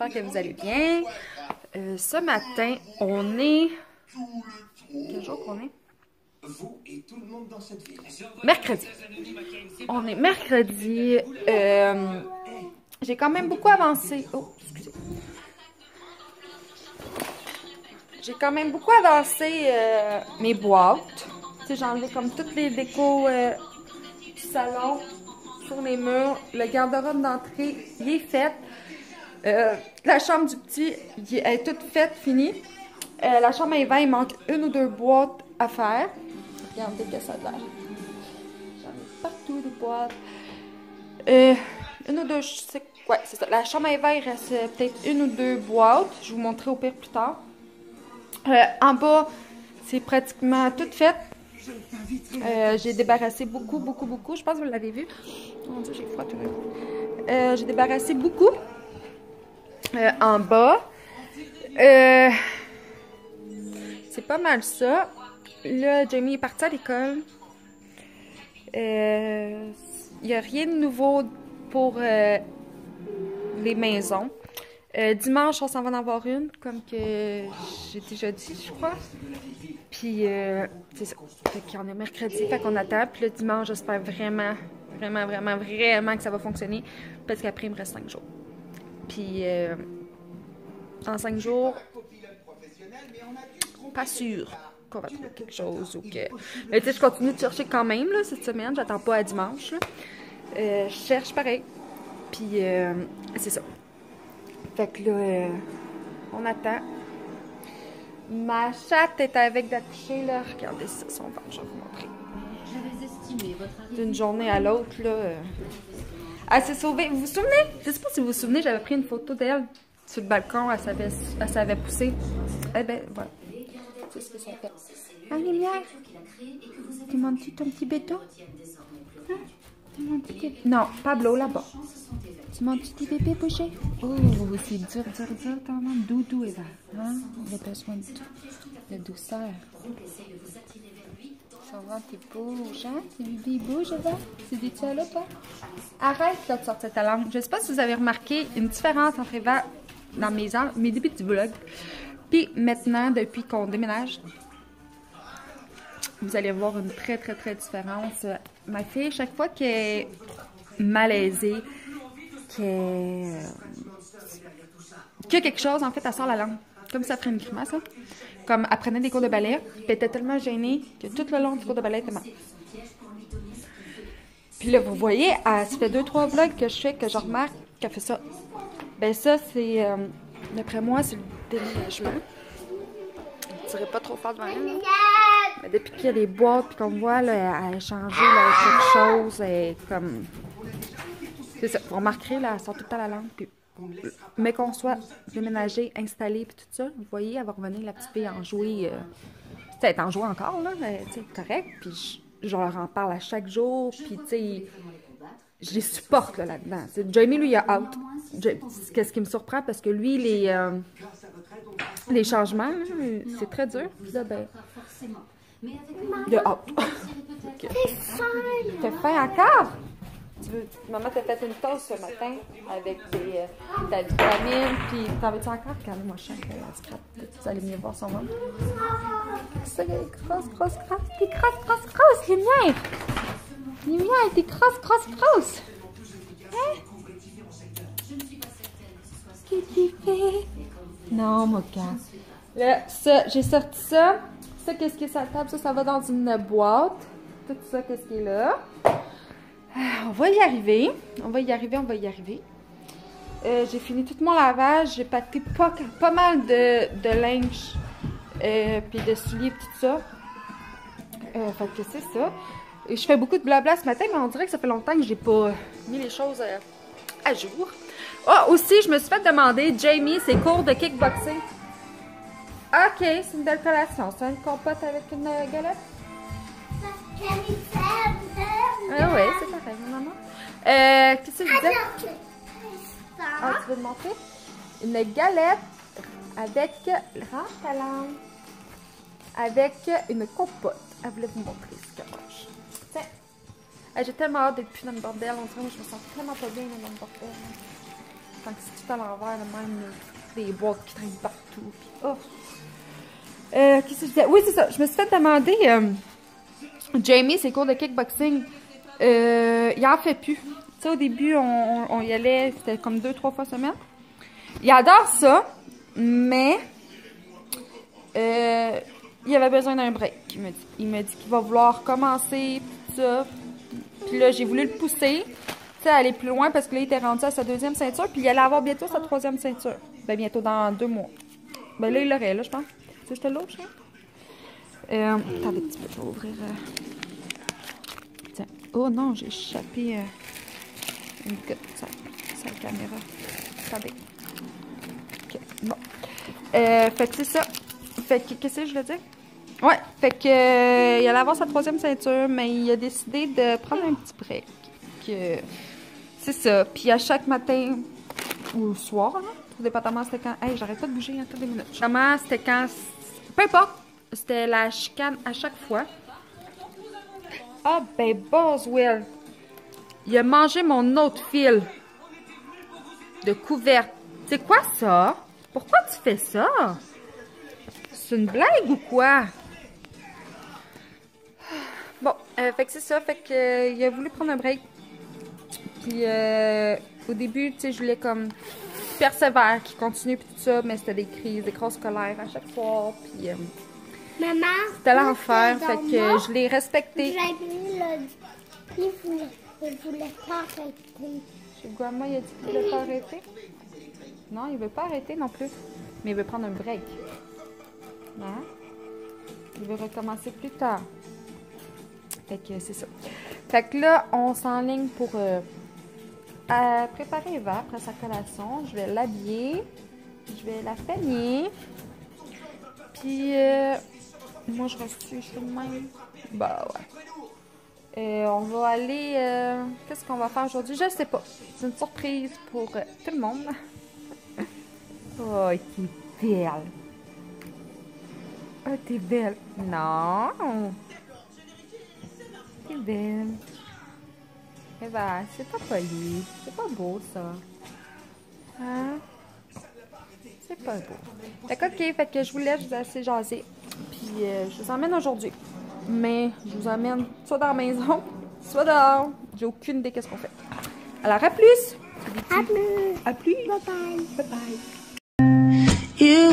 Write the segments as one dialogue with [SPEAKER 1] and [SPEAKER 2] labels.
[SPEAKER 1] j'espère que vous allez bien. Ce matin, on est... Quel jour qu'on est? Mercredi. On est mercredi. J'ai quand même beaucoup avancé. Oh, excusez. J'ai quand même beaucoup avancé mes boîtes. J'ai enlevé comme toutes les décos du salon sur les murs. Le garde-robe d'entrée, il est fait. La chambre du petit, elle est toute faite, finie. La chambre à Eva, il manque une ou deux boîtes à faire. Regardez que ça a l'air. J'en ai partout des boîtes. Une ou deux, je sais. Ouais, c'est ça. La chambre à Eva, il reste peut-être une ou deux boîtes. Je vais vous montrer au pire plus tard. En bas, c'est pratiquement tout fait. J'ai débarrassé beaucoup. Je pense que vous l'avez vu. Mon Dieu, j'ai froid tout le monde. J'ai débarrassé beaucoup. En bas. C'est pas mal ça. Là, Jamie est parti à l'école. Il n'y a rien de nouveau pour les maisons. Dimanche, on s'en va en avoir une, comme que j'ai déjà dit, je crois. Puis, c'est ça. Fait qu'il y en a mercredi, fait qu'on attend. Puis le dimanche, j'espère vraiment que ça va fonctionner. Parce qu'après, il me reste 5 jours. Puis, en 5 jours, pas sûr qu'on va trouver quelque chose ou que... Mais tu sais, je continue de chercher quand même, là, cette semaine. J'attends pas à dimanche, là. Je cherche pareil. Puis, c'est ça. Fait que là, on attend. Ma chatte est avec d'accoucher, là. Regardez ça, son ventre, je vais vous montrer. D'une journée à l'autre, là. Elle s'est sauvée. Vous vous souvenez? Je sais pas si vous vous souvenez, j'avais pris une photo d'elle sur le balcon. Elle savait pousser. Eh ben, voilà. C'est ce que ça fait. Ah, lumière. Tu montes-tu ton petit béton? Hein? Tu montes-tu tes... Non, Pablo, là-bas. Tu montes-tu tes bébés bouger? Oh, c'est dur, quand même. Doudou, Eva. Hein? On a besoin de douceur. Ça va, t'es bouge, hein? Tes bébés bougent, Eva? C'est des là, toi? Arrête, là, de sortir ta langue. Je sais pas si vous avez remarqué une différence entre Eva dans mes débuts du vlog. Puis maintenant, depuis qu'on déménage, vous allez voir une très différence. Ma fille, chaque fois qu'elle est malaisée, qu'il y a quelque chose, en fait, elle sort la langue. Comme ça ferait une grimace, hein? Comme elle prenait des cours de ballet, puis elle était tellement gênée que tout le long du cours de ballet, elle était mal. Puis là, vous voyez, ça fait 2-3 vlogs que je fais, que je remarque qu'elle fait ça. Ben ça, c'est, d'après moi, c'est le déménagement. Je ne dirais pas trop fort devant elle, là. Mais depuis qu'il y a des boîtes, puis qu'on voit, là, elle a changé, là, quelque chose, et comme... C'est ça, vous remarquerez, là, elle sort tout le temps la langue, puis... Mais qu'on soit déménagé, installé, puis tout ça, vous voyez, elle va revenir, la petite fille, en jouer... elle est en jouer encore, là, mais, tu sais, correct, puis je leur en parle à chaque jour, puis, tu sais... Je les supporte, là, là-dedans. Jamie, lui, il a out. Qu'est-ce qui me surprend, parce que lui, les changements, c'est très dur. Puis là, ben... Il a out. Okay. T'as faim encore? Maman t'a fait une toast ce matin avec ta vitamine, puis t'en veux-tu encore? Regardez-moi, je sens qu'elle scrape. Vous allez mieux voir son ventre. Ça, il est grosse. T'es grosse, lumière! Lumière, t'es grosse! Hein? Qu'est-ce qu'il fait? Non, mon gars. Là, ça, j'ai sorti ça. Ça, qu'est-ce que ça tape? Ça va dans une boîte. Tout ça, qu'est-ce qui est là? On va y arriver. J'ai fini tout mon lavage. J'ai pâté pas mal de linge. Puis de souliers, tout ça. Fait que c'est ça. Et je fais beaucoup de blabla ce matin, mais on dirait que ça fait longtemps que j'ai pas mis les choses à jour. Ah, aussi, je me suis fait demander, Jamie, ses cours de kickboxing. Ok, c'est une belle collation. C'est une compote avec une galette? Ah oui, c'est pareil, maman. Qu'est-ce que je disais? Ah, tu veux me montrer? Une galette avec... Range ta langue. Avec une compote. Elle voulait vous montrer ce qu'elle mange. Tiens. J'ai tellement hâte d'être plus dans le bordel. On dirait que je me sens tellement pas bien dans le bordel. Quand c'est tout à l'envers, même des boîtes qui traînent partout. Puis, oh. Qu'est-ce que je disais? Oui, c'est ça. Je me suis fait demander, Jamie, ses cours de kickboxing, il en fait plus. Tu sais, au début, on y allait, c'était comme 2-3 fois semaine. Il adore ça, mais il avait besoin d'un break, il m'a dit. Il m'a dit qu'il va vouloir commencer, tout ça. Puis là, j'ai voulu le pousser, tu sais, aller plus loin, parce que là, il était rendu à sa 2e ceinture, puis il allait avoir bientôt sa 3e ceinture. Ben, bientôt dans 2 mois. Ben là, il l'aurait, là, je pense. Tu sais, je te l'ouvre, je attendez un petit peu, je vais ouvrir... Tiens. Oh non, j'ai échappé une goutte sur la caméra. Attendez. Ok, bon. Fait que c'est ça. Fait que, qu'est-ce que je veux dire? Ouais, fait que il allait avoir sa 3e ceinture, mais il a décidé de prendre un petit break. C'est ça. Puis à chaque matin ou le soir, là, tout dépendamment c'était quand. Hey, j'arrête pas de bouger, attends 2 minutes. Vraiment, c'était quand. Peu importe. C'était la chicane à chaque fois. Ah, ben, Boswell. Il a mangé mon autre fil de couverte. C'est quoi ça? Pourquoi tu fais ça? C'est une blague ou quoi? Bon, fait que c'est ça. Fait que il a voulu prendre un break. Puis au début, tu sais, je voulais comme persévère, qu'il continue puis tout ça, mais c'était des crises, des grosses colères à chaque fois. Puis
[SPEAKER 2] maman,
[SPEAKER 1] c'était l'enfer. Fait que je l'ai respecté.
[SPEAKER 2] Il voulait pas arrêter.
[SPEAKER 1] Chez Grandma, il a dit qu'il voulait pas arrêter? Non, il veut pas arrêter non plus. Mais il veut prendre un break. Hein? Il veut recommencer plus tard. Fait que c'est ça. Fait que là, on s'enligne pour préparer Eva après sa collation. Je vais l'habiller. Je vais la peigner. Puis, moi, je reste je fais de même. Bah ouais. On va aller... qu'est-ce qu'on va faire aujourd'hui? Je sais pas. C'est une surprise pour tout le monde. Oh, t'es belle. Oh, t'es belle. Non. T'es belle. Eh ben, c'est pas poli. C'est pas beau, ça. Hein? C'est pas beau. Fait que, ok, fait que je vous laisse, je vous ai assez jasé. Puis, je vous emmène aujourd'hui. Mais, je vous emmène soit dans la maison, soit dehors. J'ai aucune idée qu'est-ce qu'on fait. Alors, à plus!
[SPEAKER 2] À plus!
[SPEAKER 1] À plus!
[SPEAKER 2] Bye bye!
[SPEAKER 1] Bye bye!
[SPEAKER 3] You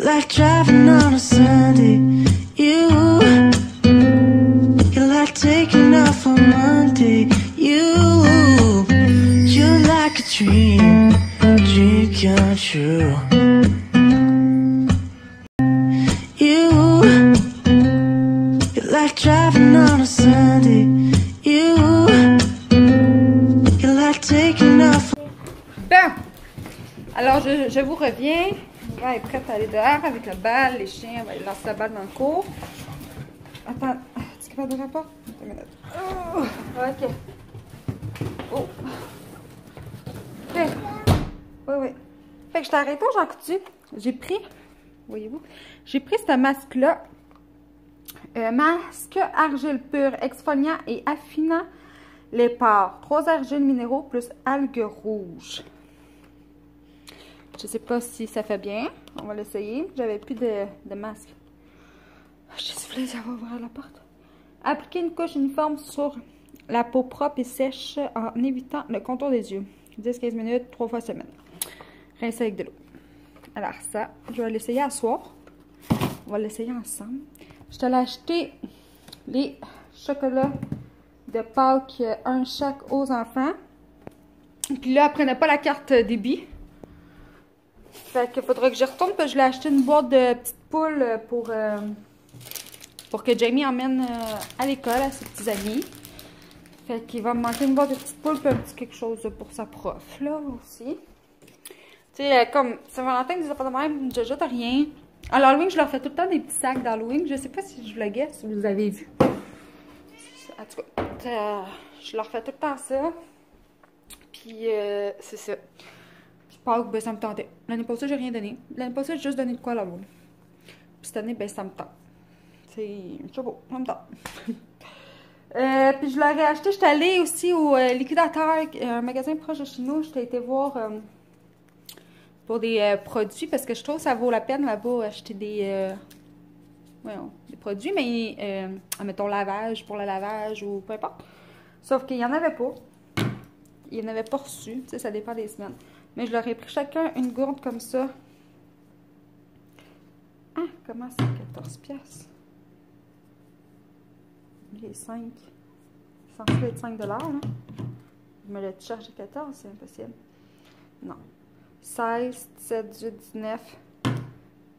[SPEAKER 3] like driving on a Sunday. You like taking off on Monday. You're like a dream come true. You like driving on a Sunday. You like taking off.
[SPEAKER 1] Bon! Alors, je vous reviens. Eva est prête à aller dehors avec la balle. Les chiens, on va aller lancer la balle dans le cours. Attends, tu es capable de rapport? Une minute. Oh, ok. Oh. Ok. Oui. Fait que je t'ai arrêté au Jean Coutu. J'ai pris, voyez-vous, j'ai pris ce masque-là. Masque argile pure, exfoliant et affinant les pores. 3 argiles minéraux plus algues rouges. Je sais pas si ça fait bien. On va l'essayer. J'avais plus de masque. Je suis désolée, ça va ouvrir la porte. Appliquer une couche uniforme sur la peau propre et sèche en évitant le contour des yeux. 10-15 minutes, 3 fois semaine. Rincer avec de l'eau. Alors ça, je vais l'essayer à soir. On va l'essayer ensemble. Je t'allais acheter les chocolats de Pâques, un chaque aux enfants. Puis là, elle prenait pas la carte débit. Fait qu'il faudra que j'y retourne parce que je l'ai acheté une boîte de petites poules pour que Jamie emmène à l'école à ses petits amis. Fait qu'il va me manquer une boîte de petites poules et un petit quelque chose pour sa prof là aussi. Tu sais, comme Saint-Valentin, des affaires de même, je jette rien. À l'Halloween, je leur fais tout le temps des petits sacs d'Halloween. Je sais pas si je vloguais, si vous avez vu. En tout cas, je leur fais tout le temps ça. Puis, c'est ça. Je pense que ben, ça me tentait. L'année passée, j'ai rien donné. L'année passée, j'ai juste donné de quoi à l'Halloween. Puis cette année, ben, ça me tente. C'est beau, ça me tente. Puis je l'aurais acheté, j'étais allée aussi au liquidateur, un magasin proche de chez nous. J'étais été voir pour des produits parce que je trouve que ça vaut la peine là-bas acheter des produits, mais mettons lavage pour le lavage ou peu importe. Sauf qu'il n'y en avait pas. Il n'y en avait pas reçu, tu sais, ça dépend des semaines. Mais je leur ai pris chacun une gourde comme ça. Ah, comment c'est 14 piastres? Les 5. C'est censé être 5 $, hein? Je me l'ai chargé 14, c'est impossible. Non. 16, 17, 18, 19,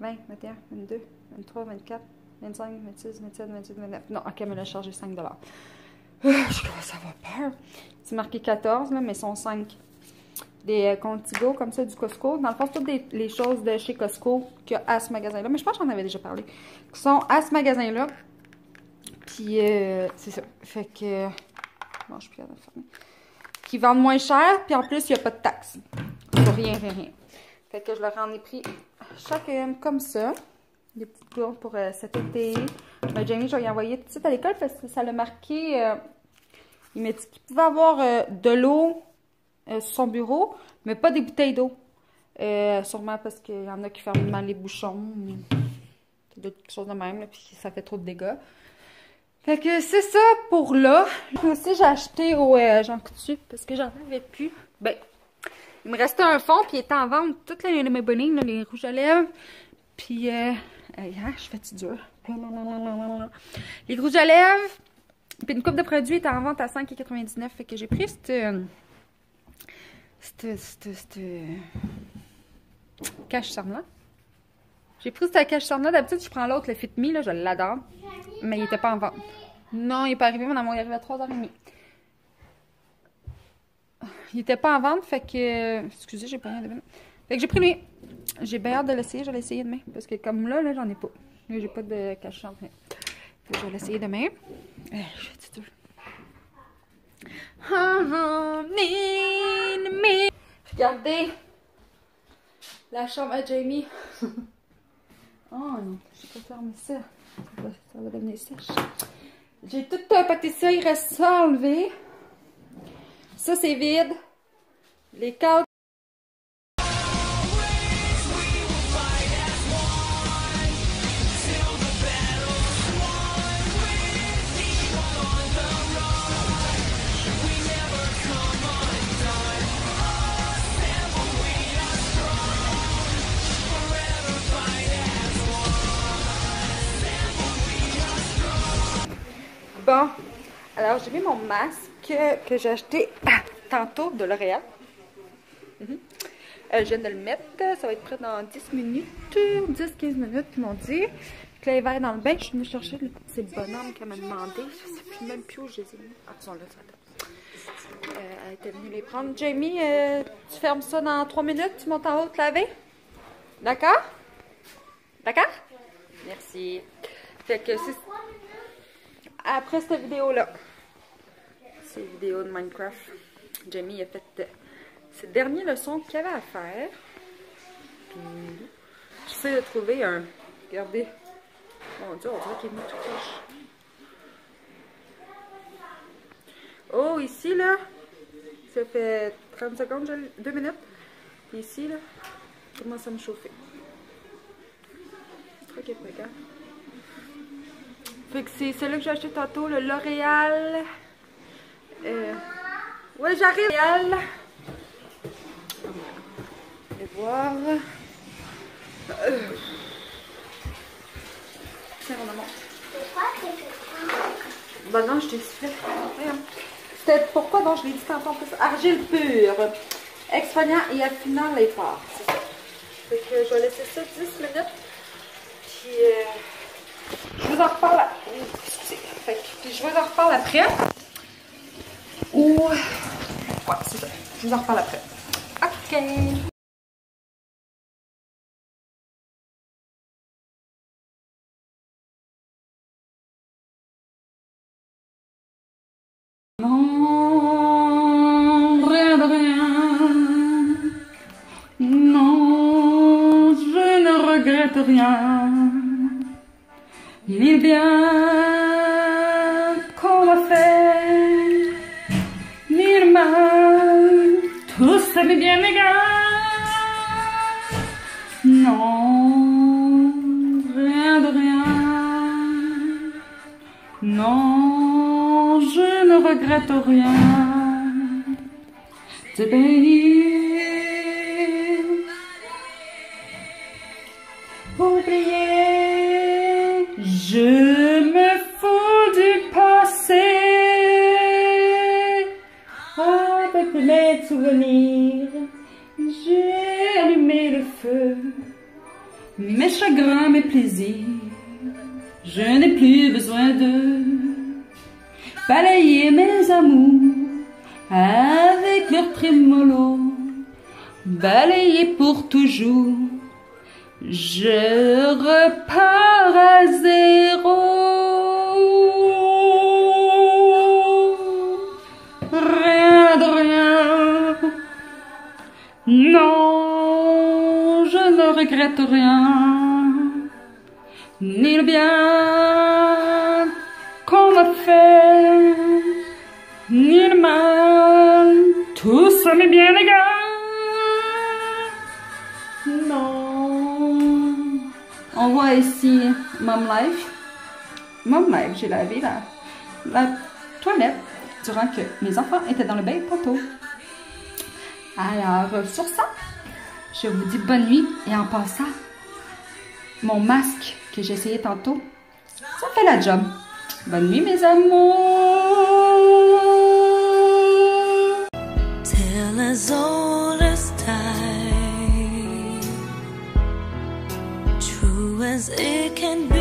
[SPEAKER 1] 20, 21, 22, 23, 24, 25, 26, 27, 28, 29. Non, ok, elle me l'a chargé 5 $. Je commence à avoir peur. C'est marqué 14, là, mais ils sont 5. Des Contigo, comme ça, du Costco. Dans le fond, c'est toutes les choses de chez Costco qu'il y a à ce magasin-là. Mais je pense que j'en avais déjà parlé. Qui sont à ce magasin-là. Puis, c'est ça. Fait que... Bon, je suis plus capable de fermer. Qui vendent moins cher. Puis en plus, il n'y a pas de taxes. Rien. Fait que je leur en ai pris chacune comme ça. Des petites gourdes pour cet été. Jamie, je vais y envoyer tout de suite à l'école parce que ça l'a marqué. Il m'a dit qu'il pouvait avoir de l'eau sur son bureau, mais pas des bouteilles d'eau. Sûrement parce qu'il y en a qui ferment mal les bouchons. Quelque chose de même, là, puis ça fait trop de dégâts. Fait que c'est ça pour là. Puis aussi, j'ai acheté au Jean Coutu parce que j'en avais plus. Ben, il me restait un fond, puis il était en vente. Toutes les mes bonines, là, les rouges à lèvres. Puis, je fais-tu dur? Les rouges à lèvres. Puis une coupe de produits était en vente à 5,99. Fait que j'ai pris cette cache-charme-là. J'ai pris cette cache-charme-là. D'habitude, je prends l'autre, le Fit Me, là, je l'adore. Mais il était pas en vente. Non, il n'est pas arrivé, mon amour, il est arrivé à 3h30. Il était pas en vente, fait que... excusez, j'ai pas rien de bien. Fait que j'ai pris lui. J'ai bien hâte de l'essayer, je vais l'essayer demain. Parce que comme là j'en ai pas. Là, j'ai pas de cache-charme. Je vais l'essayer demain. Je fais tout. Regardez la chambre à Jamie. Oh non, je peux fermer ça. Ça va devenir sèche. J'ai tout pâté ça, il reste ça à enlever. Ça c'est vide. Les cadres. Bon, alors j'ai mis mon masque que j'ai acheté tantôt de L'Oréal. Je viens de le mettre, ça va être prêt dans 10 minutes, 10-15 minutes, ils m'ont dit. Puis là, il va être dans le bain, je suis venue chercher le petit bonhomme qu'elle m'a demandé. Je sais plus même plus où je les ai mis. Ah, ils sont là, ça. Elle était venue les prendre. Jamie, tu fermes ça dans 3 minutes, tu montes en haut te laver? D'accord? D'accord? Merci. Fait que c'est... Après cette vidéo-là, c'est une vidéo de Minecraft. Jamie a fait ses dernières leçons qu'il avait à faire. Puis, j'essaie de trouver un... Regardez. Mon Dieu, on dirait qu'il est mis tout croche. Oh, ici, là, ça fait 30 secondes, 2 minutes. Puis ici, là, je commence à me chauffer. Ok, regarde. Fait que c'est celui que j'ai acheté tantôt, le L'Oréal. Ouais, j'arrive. L'Oréal. Je vais voir. Tiens, on a monté. Bah non, je t'ai expliqué. C'était pourquoi donc je l'ai dit tantôt plus. Argile pure. Exfoliant et affinant les pores. C'est ça. Fait que je vais laisser ça 10 minutes. Puis je vous en reparle après. Puis je vous en reparle après. Ou... ouais, c'est ça. Je vous en reparle après. OK. Non, rien de rien. Non, je ne regrette rien. Il est bien qu'on m'a fait, ni le mal, tout ça m'est bien égal. Non, rien de rien. Non, je ne regrette rien. C'est pays. Oublier, je me fous du passé. Avec mes souvenirs, j'ai allumé le feu. Mes chagrins, mes plaisirs, je n'ai plus besoin de balayer mes amours avec leur trémolo. Balayer pour toujours. Je repars à zéro. Rien de rien. Non, je ne regrette rien. Ni le bien qu'on m'a fait, ni le mal. Tout ça m'est bien égal. Non. On voit ici Mom Life. Mom Life, j'ai lavé la toilette durant que mes enfants étaient dans le bain poteau. Alors, sur ça, je vous dis bonne nuit. Et en passant, mon masque que j'ai essayé tantôt, ça fait la job. Bonne nuit, mes amours.
[SPEAKER 3] Till as old as time, true as it can be.